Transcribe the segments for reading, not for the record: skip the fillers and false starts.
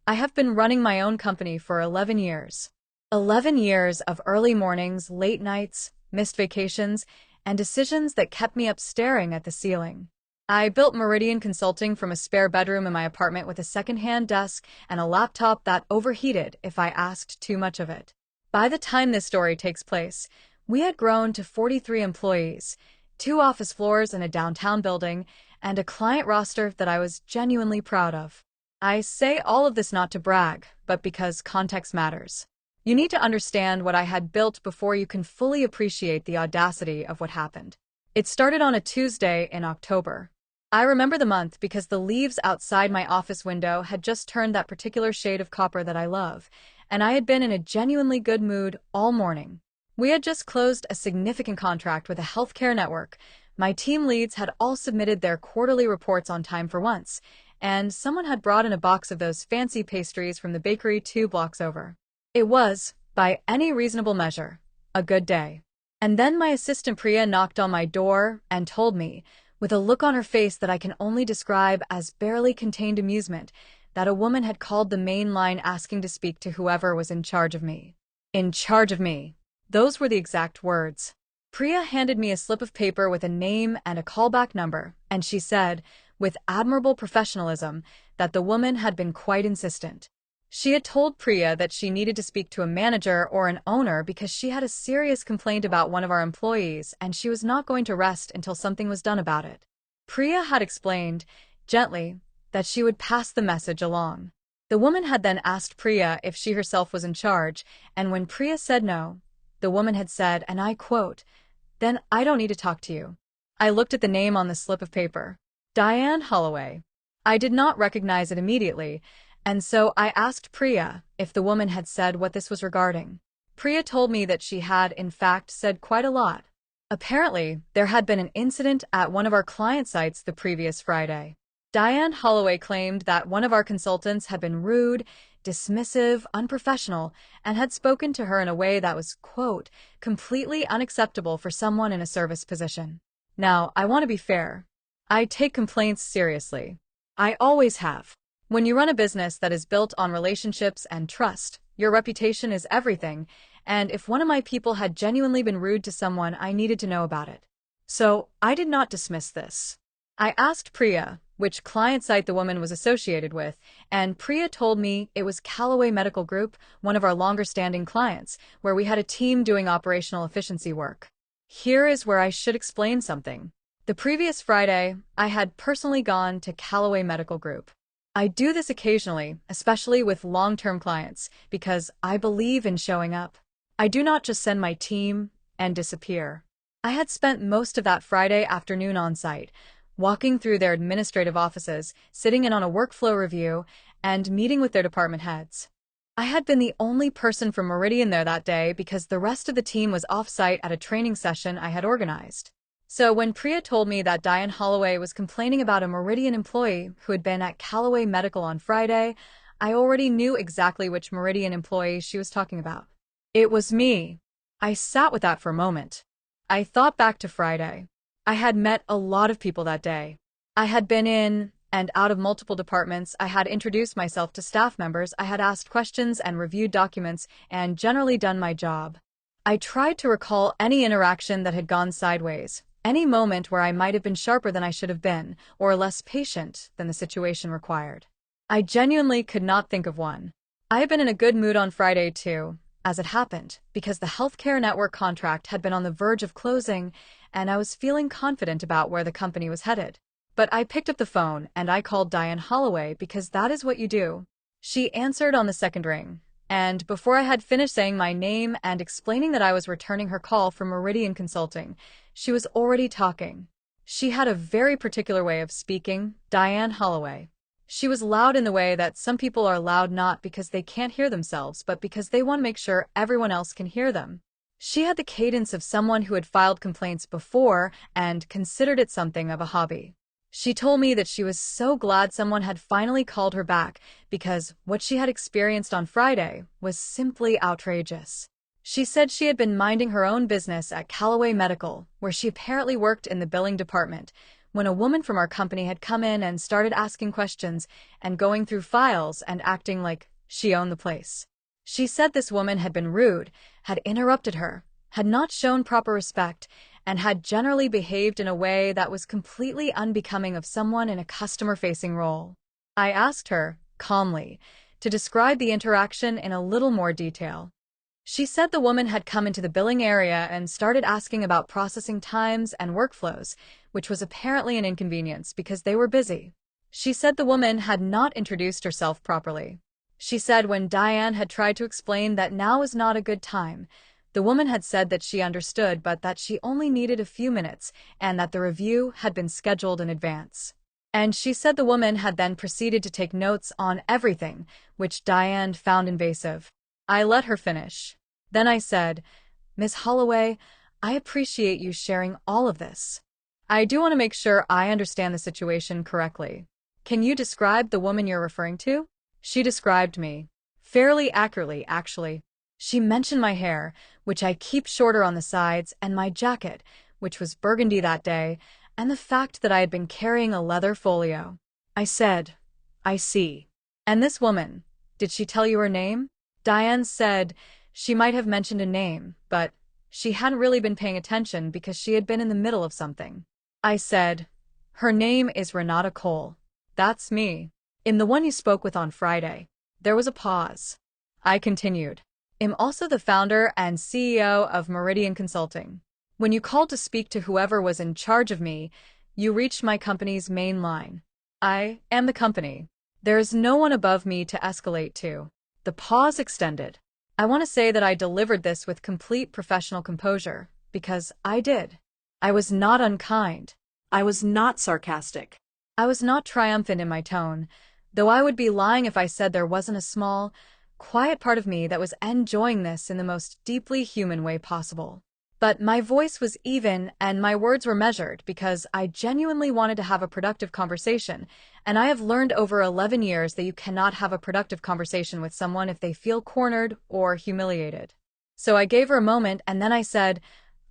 I have been running my own company for 11 years. 11 years of early mornings, late nights, missed vacations, and decisions that kept me up staring at the ceiling. I built Meridian Consulting from a spare bedroom in my apartment with a second-hand desk and a laptop that overheated if I asked too much of it. By the time this story takes place, we had grown to 43 employees, 2 office floors in a downtown building, and a client roster that I was genuinely proud of. I say all of this not to brag, but because context matters. You need to understand what I had built before you can fully appreciate the audacity of what happened. It started on a Tuesday in October. I remember the month because the leaves outside my office window had just turned that particular shade of copper that I love, and I had been in a genuinely good mood all morning. We had just closed a significant contract with a healthcare network. My team leads had all submitted their quarterly reports on time for once, and someone had brought in a box of those fancy pastries from the bakery 2 blocks over. It was, by any reasonable measure, a good day. And then my assistant Priya knocked on my door and told me, with a look on her face that I can only describe as barely contained amusement, that a woman had called the main line asking to speak to whoever was in charge of me. In charge of me. Those were the exact words. Priya handed me a slip of paper with a name and a callback number, and she said, with admirable professionalism, that the woman had been quite insistent. She had told Priya that she needed to speak to a manager or an owner because she had a serious complaint about one of our employees and she was not going to rest until something was done about it. Priya had explained, gently, that she would pass the message along. The woman had then asked Priya if she herself was in charge, and when Priya said no, the woman had said, and I quote, "Then I don't need to talk to you." I looked at the name on the slip of paper. Diane Holloway. I did not recognize it immediately, and so I asked Priya if the woman had said what this was regarding. Priya told me that she had, in fact, said quite a lot. Apparently, there had been an incident at one of our client sites the previous Friday. Diane Holloway claimed that one of our consultants had been rude, dismissive, unprofessional, and had spoken to her in a way that was, quote, completely unacceptable for someone in a service position. Now, I want to be fair. I take complaints seriously. I always have. When you run a business that is built on relationships and trust, your reputation is everything, and if one of my people had genuinely been rude to someone, I needed to know about it. So, I did not dismiss this. I asked Priya which client site the woman was associated with, and Priya told me it was Callaway Medical Group, one of our longer-standing clients, where we had a team doing operational efficiency work. Here is where I should explain something. The previous Friday, I had personally gone to Callaway Medical Group. I do this occasionally, especially with long-term clients, because I believe in showing up. I do not just send my team and disappear. I had spent most of that Friday afternoon on site, walking through their administrative offices, sitting in on a workflow review, and meeting with their department heads. I had been the only person from Meridian there that day because the rest of the team was off-site at a training session I had organized. So when Priya told me that Diane Holloway was complaining about a Meridian employee who had been at Callaway Medical on Friday, I already knew exactly which Meridian employee she was talking about. It was me. I sat with that for a moment. I thought back to Friday. I had met a lot of people that day. I had been in and out of multiple departments. I had introduced myself to staff members. I had asked questions and reviewed documents and generally done my job. I tried to recall any interaction that had gone sideways. Any moment where I might have been sharper than I should have been, or less patient than the situation required. I genuinely could not think of one. I had been in a good mood on Friday too, as it happened, because the healthcare network contract had been on the verge of closing, and I was feeling confident about where the company was headed. But I picked up the phone and I called Diane Holloway because that is what you do. She answered on the second ring, and before I had finished saying my name and explaining that I was returning her call from Meridian Consulting, she was already talking. She had a very particular way of speaking, Diane Holloway. She was loud in the way that some people are loud not because they can't hear themselves, but because they want to make sure everyone else can hear them. She had the cadence of someone who had filed complaints before and considered it something of a hobby. She told me that she was so glad someone had finally called her back because what she had experienced on Friday was simply outrageous. She said she had been minding her own business at Callaway Medical, where she apparently worked in the billing department, when a woman from our company had come in and started asking questions and going through files and acting like she owned the place. She said this woman had been rude, had interrupted her, had not shown proper respect, and had generally behaved in a way that was completely unbecoming of someone in a customer-facing role. I asked her, calmly, to describe the interaction in a little more detail. She said the woman had come into the billing area and started asking about processing times and workflows, which was apparently an inconvenience because they were busy. She said the woman had not introduced herself properly. She said when Diane had tried to explain that now was not a good time, the woman had said that she understood but that she only needed a few minutes and that the review had been scheduled in advance. And she said the woman had then proceeded to take notes on everything, which Diane found invasive. I let her finish. Then I said, "Miss Holloway, I appreciate you sharing all of this. I do want to make sure I understand the situation correctly. Can you describe the woman you're referring to?" She described me. Fairly accurately, actually. She mentioned my hair, which I keep shorter on the sides, and my jacket, which was burgundy that day, and the fact that I had been carrying a leather folio. I said, "I see. And this woman, did she tell you her name?" Diane said she might have mentioned a name, but she hadn't really been paying attention because she had been in the middle of something. I said, "Her name is Renata Cole. That's me. I'm the one you spoke with on Friday." There was a pause. I continued. "I'm also the founder and CEO of Meridian Consulting. When you called to speak to whoever was in charge of me, you reached my company's main line. I am the company. There is no one above me to escalate to." The pause extended. I want to say that I delivered this with complete professional composure, because I did. I was not unkind. I was not sarcastic. I was not triumphant in my tone, though I would be lying if I said there wasn't a small, quiet part of me that was enjoying this in the most deeply human way possible. But my voice was even and my words were measured because I genuinely wanted to have a productive conversation, and I have learned over 11 years that you cannot have a productive conversation with someone if they feel cornered or humiliated. So I gave her a moment and then I said,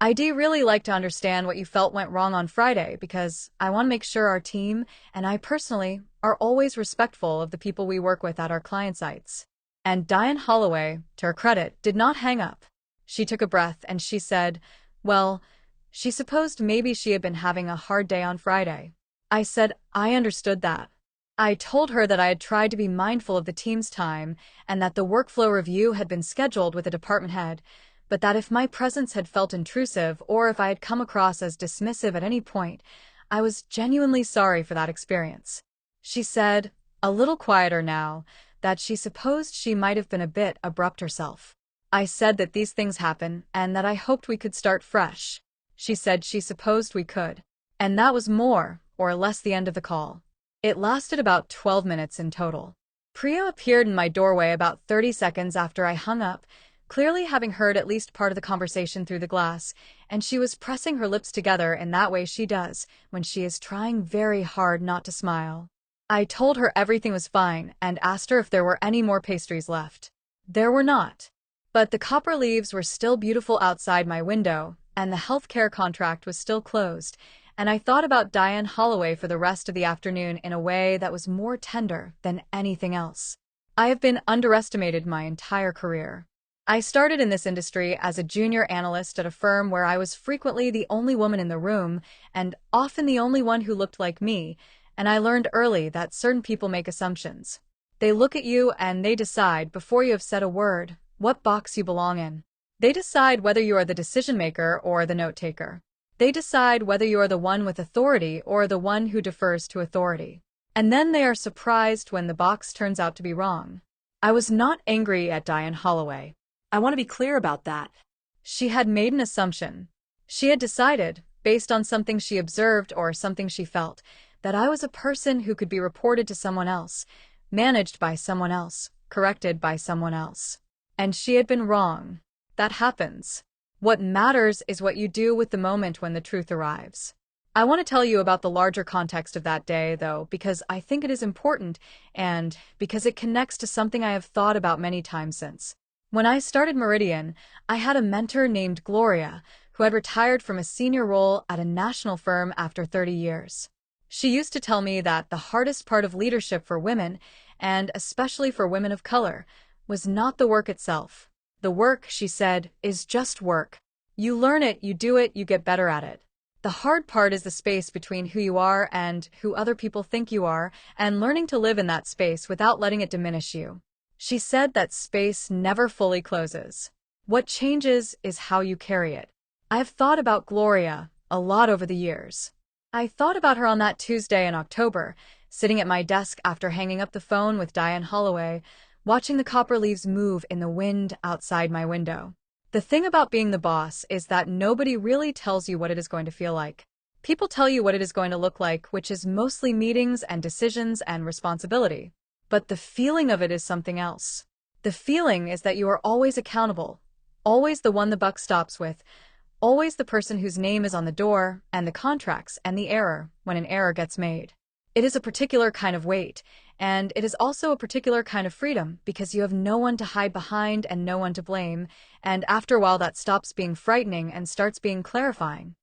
"I'd really like to understand what you felt went wrong on Friday because I want to make sure our team and I personally are always respectful of the people we work with at our client sites." And Diane Holloway, to her credit, did not hang up. She took a breath and she said, "Well, she supposed maybe she had been having a hard day on Friday." I said I understood that. I told her that I had tried to be mindful of the team's time and that the workflow review had been scheduled with a department head, but that if my presence had felt intrusive or if I had come across as dismissive at any point, I was genuinely sorry for that experience. She said, a little quieter now, that she supposed she might have been a bit abrupt herself. I said that these things happen and that I hoped we could start fresh. She said she supposed we could. And that was more or less the end of the call. It lasted about 12 minutes in total. Priya appeared in my doorway about 30 seconds after I hung up, clearly having heard at least part of the conversation through the glass, and she was pressing her lips together in that way she does when she is trying very hard not to smile. I told her everything was fine and asked her if there were any more pastries left. There were not. But the copper leaves were still beautiful outside my window, and the healthcare contract was still closed, and I thought about Diane Holloway for the rest of the afternoon in a way that was more tender than anything else. I have been underestimated my entire career. I started in this industry as a junior analyst at a firm where I was frequently the only woman in the room, and often the only one who looked like me, and I learned early that certain people make assumptions. They look at you and they decide, before you have said a word, what box you belong in. They decide whether you are the decision maker or the note taker. They decide whether you are the one with authority or the one who defers to authority. And then they are surprised when the box turns out to be wrong. I was not angry at Diane Holloway. I want to be clear about that. She had made an assumption. She had decided, based on something she observed or something she felt, that I was a person who could be reported to someone else, managed by someone else, corrected by someone else. And she had been wrong. That happens. What matters is what you do with the moment when the truth arrives. I want to tell you about the larger context of that day, though, because I think it is important and because it connects to something I have thought about many times since. When I started Meridian, I had a mentor named Gloria, who had retired from a senior role at a national firm after 30 years. She used to tell me that the hardest part of leadership for women, and especially for women of color, was not the work itself. The work, she said, is just work. You learn it, you do it, you get better at it. The hard part is the space between who you are and who other people think you are, and learning to live in that space without letting it diminish you. She said that space never fully closes. What changes is how you carry it. I have thought about Gloria a lot over the years. I thought about her on that Tuesday in October, sitting at my desk after hanging up the phone with Diane Holloway, watching the copper leaves move in the wind outside my window. The thing about being the boss is that nobody really tells you what it is going to feel like. People tell you what it is going to look like, which is mostly meetings and decisions and responsibility. But the feeling of it is something else. The feeling is that you are always accountable, always the one the buck stops with, always the person whose name is on the door and the contracts and the error when an error gets made. It is a particular kind of weight, and it is also a particular kind of freedom because you have no one to hide behind and no one to blame, and after a while that stops being frightening and starts being clarifying.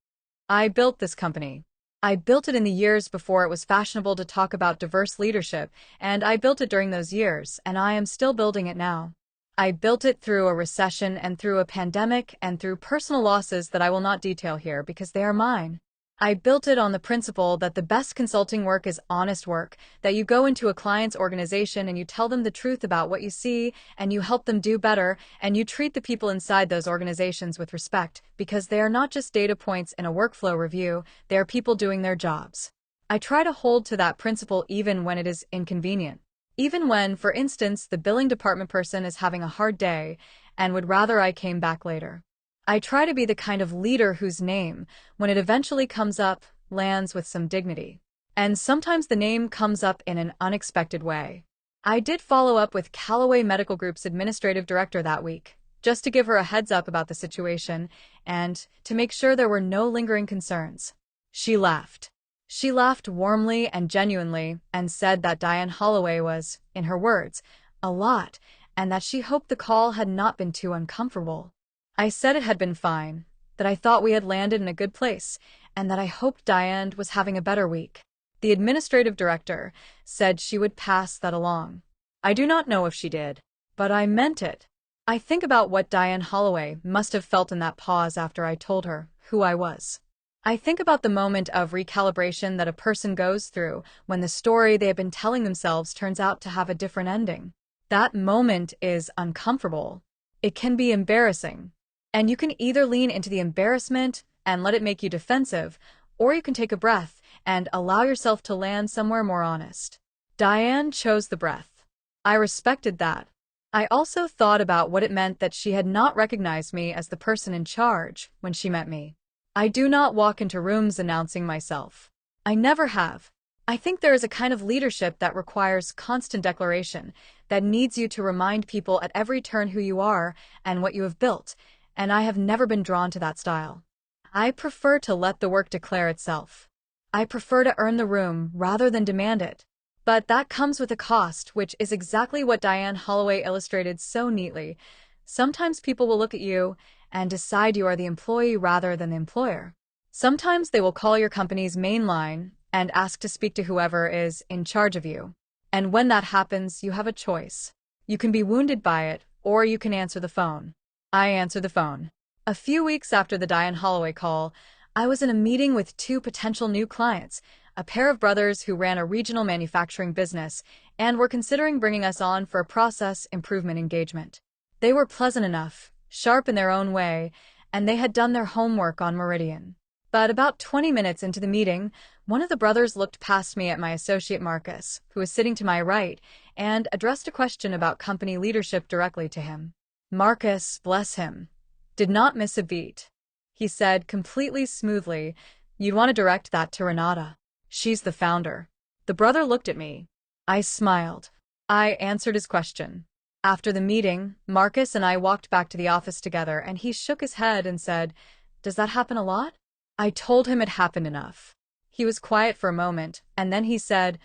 I built this company. I built it in the years before it was fashionable to talk about diverse leadership, and I built it during those years, and I am still building it now. I built it through a recession and through a pandemic and through personal losses that I will not detail here because they are mine. I built it on the principle that the best consulting work is honest work, that you go into a client's organization and you tell them the truth about what you see and you help them do better, and you treat the people inside those organizations with respect because they are not just data points in a workflow review, they are people doing their jobs. I try to hold to that principle even when it is inconvenient. Even when, for instance, the billing department person is having a hard day and would rather I came back later. I try to be the kind of leader whose name, when it eventually comes up, lands with some dignity. And sometimes the name comes up in an unexpected way. I did follow up with Callaway Medical Group's administrative director that week, just to give her a heads up about the situation and to make sure there were no lingering concerns. She laughed. She laughed warmly and genuinely and said that Diane Holloway was, in her words, a lot, and that she hoped the call had not been too uncomfortable. I said it had been fine, that I thought we had landed in a good place, and that I hoped Diane was having a better week. The administrative director said she would pass that along. I do not know if she did, but I meant it. I think about what Diane Holloway must have felt in that pause after I told her who I was. I think about the moment of recalibration that a person goes through when the story they have been telling themselves turns out to have a different ending. That moment is uncomfortable. It can be embarrassing. And you can either lean into the embarrassment and let it make you defensive, or you can take a breath and allow yourself to land somewhere more honest. Diane chose the breath. I respected that. I also thought about what it meant that she had not recognized me as the person in charge when she met me. I do not walk into rooms announcing myself. I never have. I think there is a kind of leadership that requires constant declaration, that needs you to remind people at every turn who you are and what you have built, and I have never been drawn to that style. I prefer to let the work declare itself. I prefer to earn the room rather than demand it. But that comes with a cost, which is exactly what Diane Holloway illustrated so neatly. Sometimes people will look at you and decide you are the employee rather than the employer. Sometimes they will call your company's main line and ask to speak to whoever is in charge of you. And when that happens, you have a choice. You can be wounded by it, or you can answer the phone. I answered the phone. A few weeks after the Diane Holloway call, I was in a meeting with two potential new clients, a pair of brothers who ran a regional manufacturing business and were considering bringing us on for a process improvement engagement. They were pleasant enough, sharp in their own way, and they had done their homework on Meridian. But about 20 minutes into the meeting, one of the brothers looked past me at my associate Marcus, who was sitting to my right, and addressed a question about company leadership directly to him. Marcus, bless him, did not miss a beat. He said completely smoothly, "You'd want to direct that to Renata. She's the founder." The brother looked at me. I smiled. I answered his question. After the meeting, Marcus and I walked back to the office together, and he shook his head and said, "Does that happen a lot?" I told him it happened enough. He was quiet for a moment, and then he said,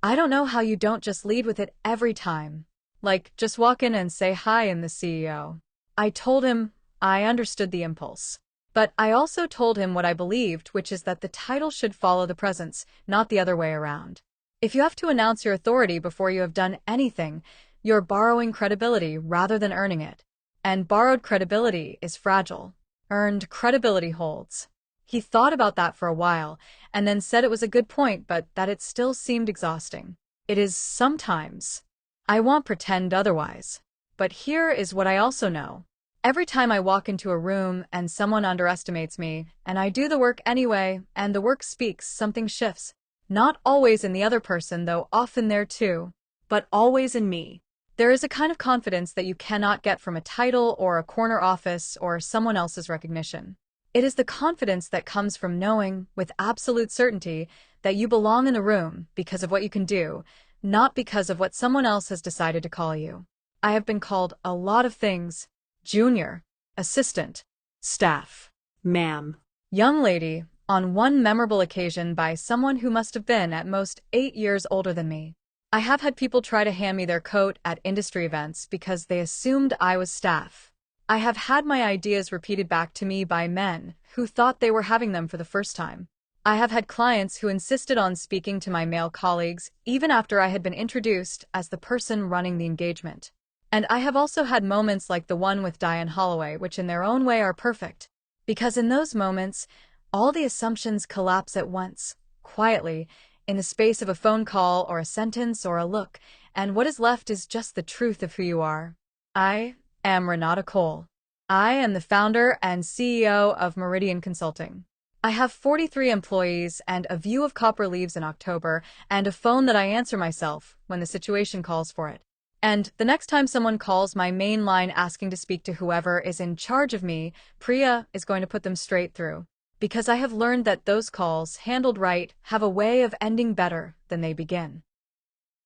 "I don't know how you don't just lead with it every time. Like, just walk in and say hi, I'm the CEO." I told him I understood the impulse. But I also told him what I believed, which is that the title should follow the presence, not the other way around. If you have to announce your authority before you have done anything, you're borrowing credibility rather than earning it. And borrowed credibility is fragile. Earned credibility holds. He thought about that for a while, and then said it was a good point, but that it still seemed exhausting. It is sometimes. I won't pretend otherwise. But here is what I also know. Every time I walk into a room and someone underestimates me, and I do the work anyway, and the work speaks, something shifts. Not always in the other person, though often there too, but always in me. There is a kind of confidence that you cannot get from a title or a corner office or someone else's recognition. It is the confidence that comes from knowing, with absolute certainty, that you belong in the room because of what you can do, not because of what someone else has decided to call you. I have been called a lot of things. Junior, assistant, staff, Ma'am. young lady, on one memorable occasion by someone who must have been at most 8 years older than me. I have had people try to hand me their coat at industry events because they assumed I was staff. I have had my ideas repeated back to me by men who thought they were having them for the first time. I have had clients who insisted on speaking to my male colleagues even after I had been introduced as the person running the engagement. And I have also had moments like the one with Diane Holloway, which in their own way are perfect. Because in those moments, all the assumptions collapse at once, quietly, in the space of a phone call or a sentence or a look, and what is left is just the truth of who you are. I am Renata Cole. I am the founder and CEO of Meridian Consulting. I have 43 employees and a view of copper leaves in October and a phone that I answer myself when the situation calls for it. And the next time someone calls my main line asking to speak to whoever is in charge of me, Priya is going to put them straight through. Because I have learned that those calls, handled right, have a way of ending better than they begin.